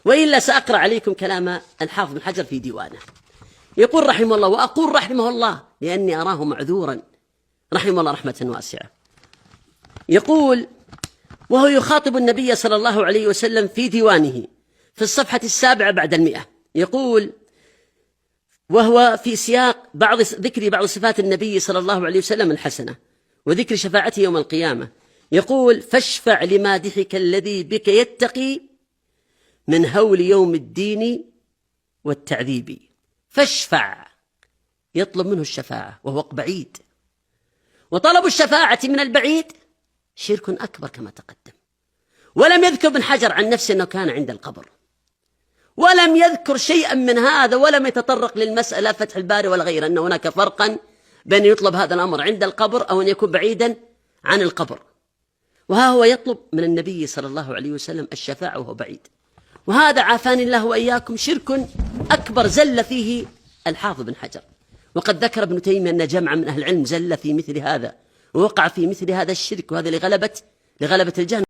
وإلا سأقرأ عليكم كلام الحافظ بن حجر في ديوانه. يقول رحمه الله، وأقول رحمه الله لأني أراه معذورا رحمه الله رحمة واسعة. يقول: وهو يخاطب النبي صلى الله عليه وسلم في ديوانه في الصفحة 7 بعد 100. يقول: وهو في سياق ذكر بعض صفات النبي صلى الله عليه وسلم الحسنة وذكر شفاعته يوم القيامة. يقول: فاشفع لمادحك الذي بك يتقي من هول يوم الدين والتعذيب. فاشفع، يطلب منه الشفاعة وهو بعيد، وطلب الشفاعة من البعيد شرك أكبر كما تقدم. ولم يذكر ابن حجر عن نفسه أنه كان عند القبر، ولم يذكر شيئا من هذا، ولم يتطرق للمسألة فتح الباري ولا غيره، أن هناك فرقا بين يطلب هذا الأمر عند القبر أو أن يكون بعيدا عن القبر. وها هو يطلب من النبي صلى الله عليه وسلم الشفاعة وهو بعيد. وهذا عافاني الله وإياكم شرك أكبر زل فيه الحافظ بن حجر. وقد ذكر ابن تيمية أن جمع من أهل العلم زل في مثل هذا ووقع في مثل هذا الشرك، وهذا لغلبة الجهل.